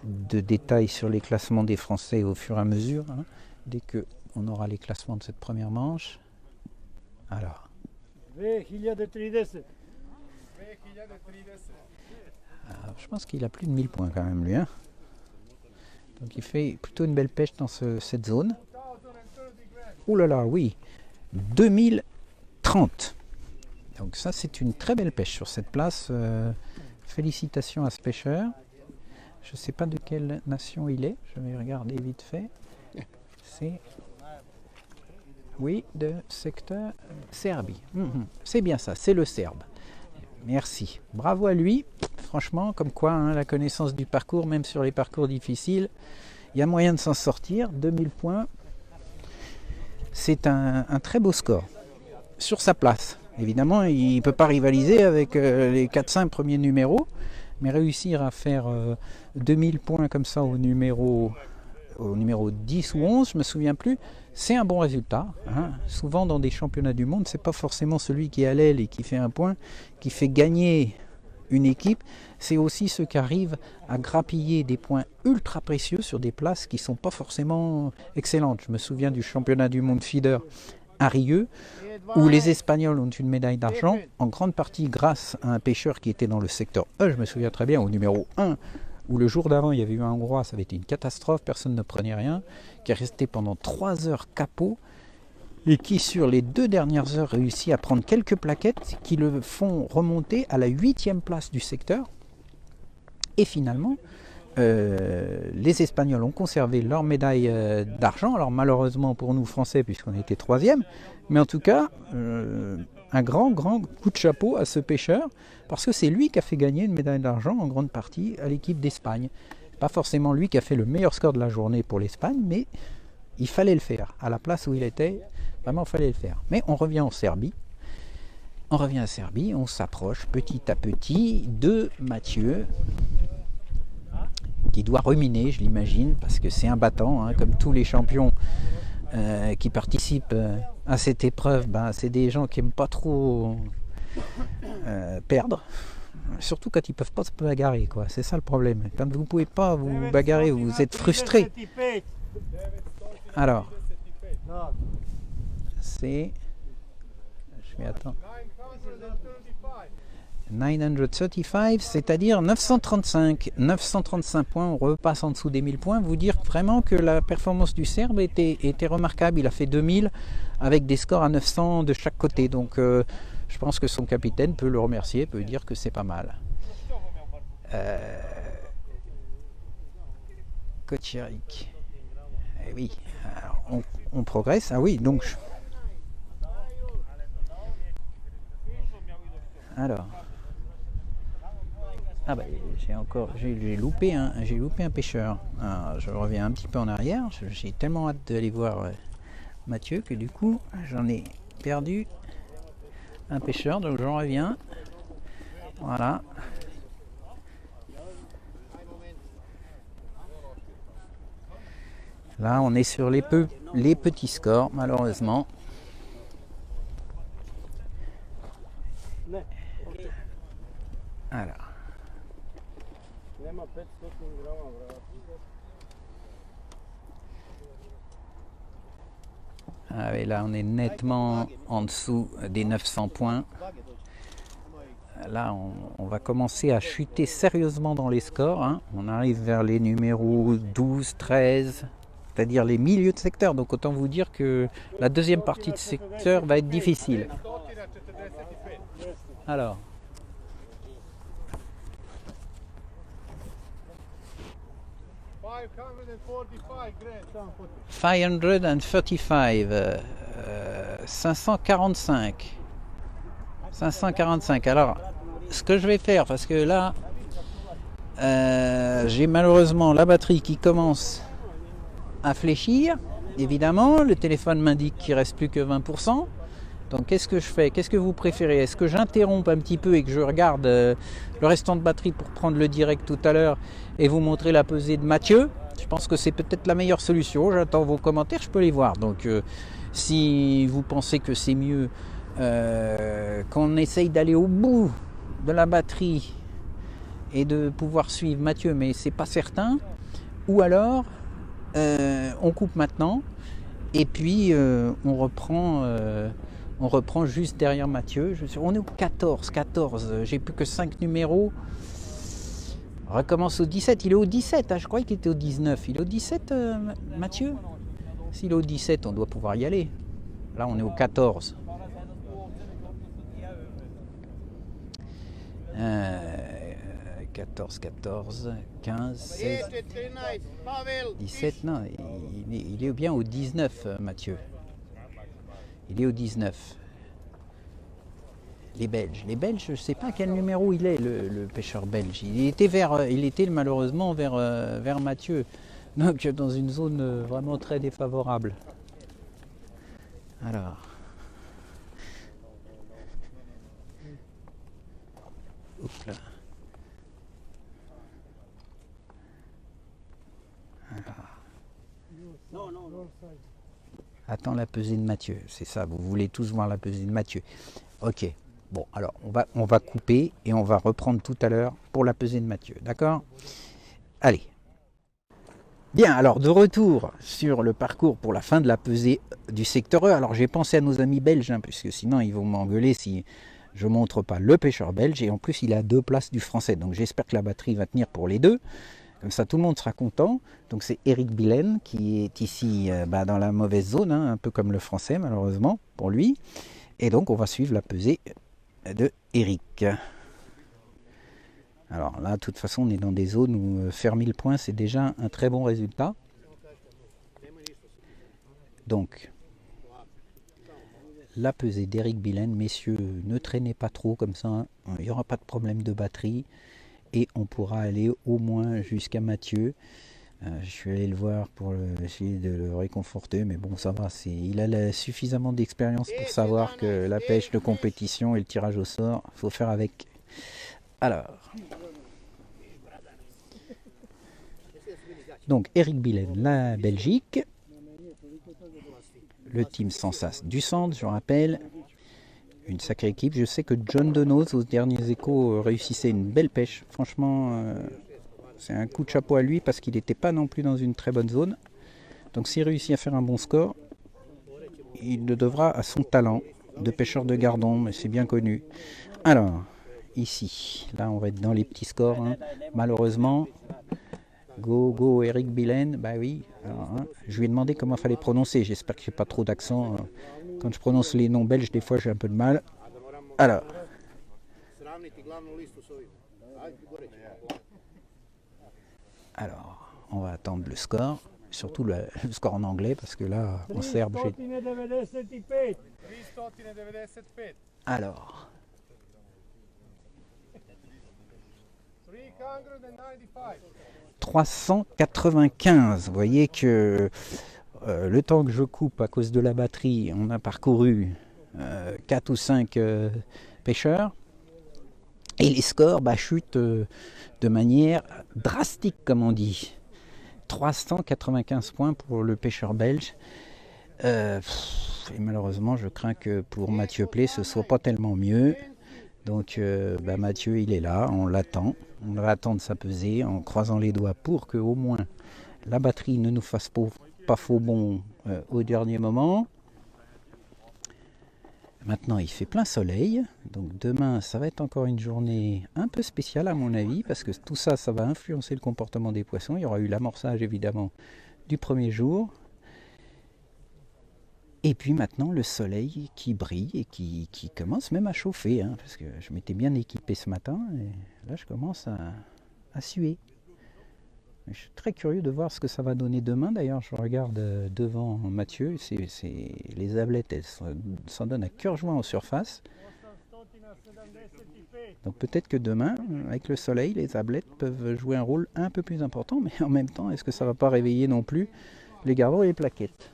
A: de détails sur les classements des Français au fur et à mesure, hein, dès que on aura les classements de cette première manche. Alors.
B: 2030.
A: Alors, je pense qu'il a plus de 1000 points quand même lui. Hein. Donc il fait plutôt une belle pêche dans cette zone. Ouh là là, oui. 2030. Donc ça c'est une très belle pêche sur cette place. Félicitations à ce pêcheur. Je ne sais pas de quelle nation il est. Je vais regarder vite fait. C'est... Oui, de secteur Serbie. C'est bien ça, c'est le Serbe. Merci. Bravo à lui. Franchement, comme quoi, hein, la connaissance du parcours, même sur les parcours difficiles, il y a moyen de s'en sortir. 2000 points. C'est un très beau score. Sur sa place. Évidemment, il ne peut pas rivaliser avec les 4-5 premiers numéros, mais réussir à faire 2000 points comme ça au numéro 10 ou 11, je ne me souviens plus, c'est un bon résultat. Hein. Souvent dans des championnats du monde, c'est pas forcément celui qui est à l'aile et qui fait un point, qui fait gagner une équipe, c'est aussi ceux qui arrivent à grappiller des points ultra précieux sur des places qui ne sont pas forcément excellentes. Je me souviens du championnat du monde feeder à Rieux, où les Espagnols ont une médaille d'argent, en grande partie grâce à un pêcheur qui était dans le secteur E, je me souviens très bien, au numéro 1, où le jour d'avant il y avait eu un Hongrois, ça avait été une catastrophe, personne ne prenait rien, qui est resté pendant 3 heures capot, et qui sur les 2 dernières heures réussit à prendre quelques plaquettes qui le font remonter à la 8e place du secteur. Et finalement, les Espagnols ont conservé leur médaille d'argent. Alors malheureusement pour nous Français, puisqu'on était 3e, mais en tout cas, un grand coup de chapeau à ce pêcheur, parce que c'est lui qui a fait gagner une médaille d'argent en grande partie à l'équipe d'Espagne. Pas forcément lui qui a fait le meilleur score de la journée pour l'Espagne, mais il fallait le faire. À la place où il était, vraiment il fallait le faire. Mais on revient en Serbie. On revient à Serbie, on s'approche petit à petit de Mathieu, qui doit ruminer, je l'imagine, parce que c'est un battant, hein, comme tous les champions qui participent à cette épreuve, c'est des gens qui n'aiment pas trop perdre, surtout quand ils ne peuvent pas se bagarrer, quoi. C'est ça le problème. Quand vous ne pouvez pas vous bagarrer, vous êtes frustré. Alors, c'est... Je vais attendre. 935, c'est-à-dire 935. 935 points, on repasse en dessous des 1000 points. Vous dire vraiment que la performance du Serbe était remarquable. Il a fait 2000 avec des scores à 900 de chaque côté. Donc je pense que son capitaine peut le remercier, peut dire que c'est pas mal. Kociarik. Eh oui, alors, on progresse. Ah oui, donc... Alors... Ah bah j'ai loupé un pêcheur. Alors, je reviens un petit peu en arrière. J'ai tellement hâte d'aller voir Mathieu que du coup j'en ai perdu un pêcheur, donc j'en reviens. Voilà. Là on est sur les petits scores malheureusement. Alors. Ah oui, là on est nettement en dessous des 900 points. Là on va commencer à chuter sérieusement dans les scores, hein. On arrive vers les numéros 12, 13, c'est-à-dire les milieux de secteur. Donc autant vous dire que la deuxième partie de secteur va être difficile. Alors. 535. 545. Alors, ce que je vais faire, parce que là, j'ai malheureusement la batterie qui commence à fléchir. Évidemment, le téléphone m'indique qu'il ne reste plus que 20%. Donc, qu'est-ce que je fais? Qu'est-ce que vous préférez? Est-ce que j'interromps un petit peu et que je regarde le restant de batterie pour prendre le direct tout à l'heure et vous montrer la pesée de Mathieu? Je pense que c'est peut-être la meilleure solution. J'attends vos commentaires, je peux les voir. Donc, si vous pensez que c'est mieux qu'on essaye d'aller au bout de la batterie et de pouvoir suivre Mathieu, mais c'est pas certain, ou alors on coupe maintenant et puis on reprend juste derrière Mathieu. On est au 14, j'ai plus que 5 numéros. On recommence au 17, il est au 17, hein, je croyais qu'il était au 19. Il est au 17, Mathieu? S'il est au 17, on doit pouvoir y aller. Là, on est au 14. 14, 15, 16, 17, non, il est bien au 19, Mathieu. Il est au 19. Les Belges, je ne sais pas quel numéro il est, le pêcheur belge. Il était malheureusement vers Mathieu, donc dans une zone vraiment très défavorable. Alors. Oups là. Alors. Attends la pesée de Mathieu, c'est ça, vous voulez tous voir la pesée de Mathieu. Ok. Bon, alors on va couper et on va reprendre tout à l'heure pour la pesée de Mathieu, d'accord? Allez. Bien, alors de retour sur le parcours pour la fin de la pesée du secteur E. Alors j'ai pensé à nos amis belges, hein, puisque sinon ils vont m'engueuler si je ne montre pas le pêcheur belge. Et en plus il est à 2 places du français, donc j'espère que la batterie va tenir pour les deux. Comme ça, tout le monde sera content. Donc c'est Eric Billen qui est ici dans la mauvaise zone, hein, un peu comme le français malheureusement pour lui. Et donc on va suivre la pesée de Eric. Alors là, de toute façon, on est dans des zones où faire 1000 points, c'est déjà un très bon résultat. Donc, la pesée d'Eric Billen, messieurs, ne traînez pas trop comme ça, hein. Il n'y aura pas de problème de batterie et on pourra aller au moins jusqu'à Mathieu. Je suis allé le voir pour essayer de le réconforter, mais bon, ça va. Il a suffisamment d'expérience pour savoir que la pêche de compétition et le tirage au sort, il faut faire avec. Alors, donc Eric Billen, la Belgique, le team Sansas du centre, je rappelle, une sacrée équipe. Je sais que John Donos, aux derniers échos, réussissait une belle pêche. Franchement, c'est un coup de chapeau à lui parce qu'il n'était pas non plus dans une très bonne zone. Donc s'il réussit à faire un bon score, il le devra à son talent de pêcheur de gardon, mais c'est bien connu. Alors, ici, là on va être dans les petits scores, hein. Malheureusement, go Eric Billen, bah oui. Alors, hein, je lui ai demandé comment il fallait prononcer, j'espère que j'ai pas trop d'accent. Quand je prononce les noms belges, des fois j'ai un peu de mal. Alors, on va attendre le score, surtout le score en anglais, parce que là, en serbe, j'ai...
B: 395.
A: Alors, 395. Vous voyez que le temps que je coupe à cause de la batterie, on a parcouru 4 ou 5 pêcheurs. Et les scores chutent de manière drastique, comme on dit. 395 points pour le pêcheur belge. Et malheureusement, je crains que pour Mathieu Play, ce ne soit pas tellement mieux. Donc Mathieu, il est là, on l'attend. On va attendre sa pesée en croisant les doigts pour que au moins la batterie ne nous fasse pas faux bond au dernier moment. Maintenant, il fait plein soleil. Donc demain, ça va être encore une journée un peu spéciale à mon avis, parce que tout ça, ça va influencer le comportement des poissons. Il y aura eu l'amorçage évidemment du premier jour. Et puis maintenant, le soleil qui brille et qui commence même à chauffer, hein, parce que je m'étais bien équipé ce matin, et là je commence à suer. Je suis très curieux de voir ce que ça va donner demain. D'ailleurs, je regarde devant Mathieu, les ablettes, elles s'en donnent à cœur joie en surface. Donc peut-être que demain, avec le soleil, les ablettes peuvent jouer un rôle un peu plus important, mais en même temps, est-ce que ça ne va pas réveiller non plus les gardons et les plaquettes?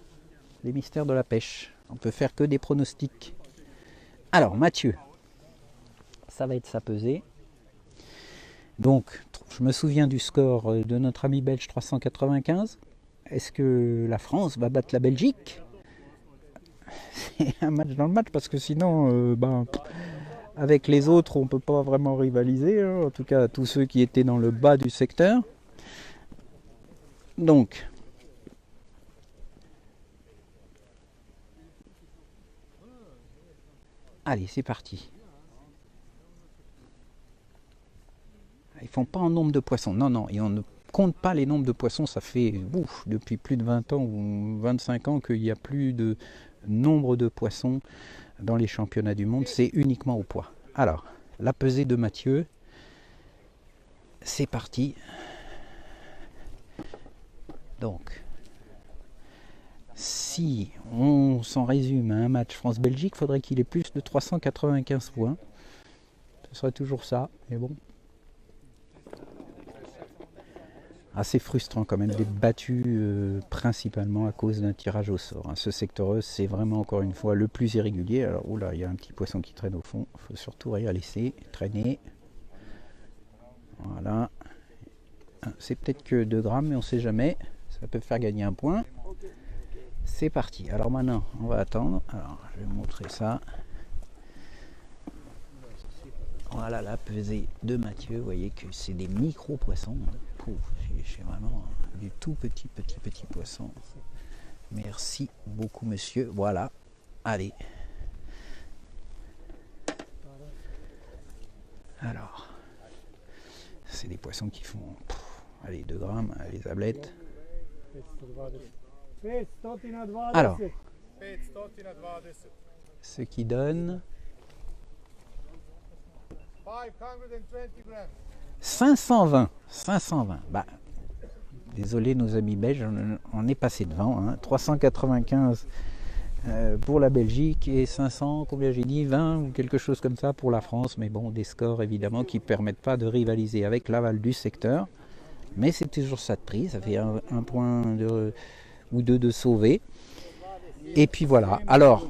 A: Les mystères de la pêche. On peut faire que des pronostics. Alors, Mathieu, ça va être sa pesée. Donc, je me souviens du score de notre ami belge 395. Est-ce que la France va battre la Belgique? C'est un match dans le match, parce que sinon, avec les autres, on ne peut pas vraiment rivaliser, hein. En tout cas, tous ceux qui étaient dans le bas du secteur. Donc, allez, c'est parti. Ils font pas en nombre de poissons. Non, et on ne compte pas les nombres de poissons. Ça fait depuis plus de 20 ans ou 25 ans qu'il n'y a plus de nombre de poissons dans les championnats du monde. C'est uniquement au poids. Alors, la pesée de Mathieu. C'est parti. Donc, si on s'en résume à un match France-Belgique, il faudrait qu'il ait plus de 395 points. Ce serait toujours ça, mais bon. Assez frustrant quand même d'être battu principalement à cause d'un tirage au sort, hein. Ce secteur E, c'est vraiment encore une fois le plus irrégulier. Alors, oula, il y a un petit poisson qui traîne au fond. Il faut surtout rien laisser traîner. Voilà. C'est peut-être que 2 grammes, mais on ne sait jamais. Ça peut faire gagner un point. C'est parti. Alors maintenant, on va attendre. Alors, je vais vous montrer ça. Voilà la pesée de Mathieu. Vous voyez que c'est des micro-poissons. J'ai vraiment du tout petit poisson. Merci beaucoup, monsieur. Voilà. Allez. Alors, c'est des poissons qui font Allez, 2 grammes, les tablettes.
B: 520.
A: Alors,
C: 520.
A: ce qui donne
C: 520 grams.
A: 520. 520. Bah, désolé nos amis belges, on est passé devant. Hein. 395 pour la Belgique et 500, combien j'ai dit, 20 ou quelque chose comme ça pour la France. Mais bon, des scores évidemment qui ne permettent pas de rivaliser avec l'aval du secteur. Mais c'est toujours ça de prix, ça fait un point ou deux de sauvé. Et puis voilà, alors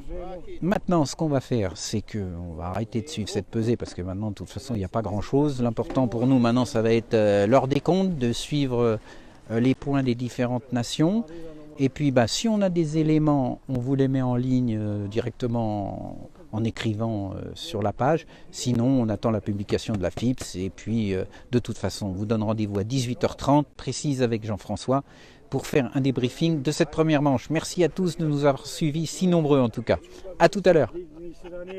A: maintenant ce qu'on va faire, c'est qu'on va arrêter de suivre cette pesée parce que maintenant de toute façon il n'y a pas grand chose. L'important pour nous maintenant ça va être l'heure des comptes, de suivre les points des différentes nations. Et puis si on a des éléments, on vous les met en ligne directement en écrivant sur la page. Sinon, on attend la publication de la FIPS. Et puis, de toute façon, on vous donne rendez-vous à 18h30, précise avec Jean-François, pour faire un débriefing de cette première manche. Merci à tous de nous avoir suivis, si nombreux en tout cas. À tout à l'heure.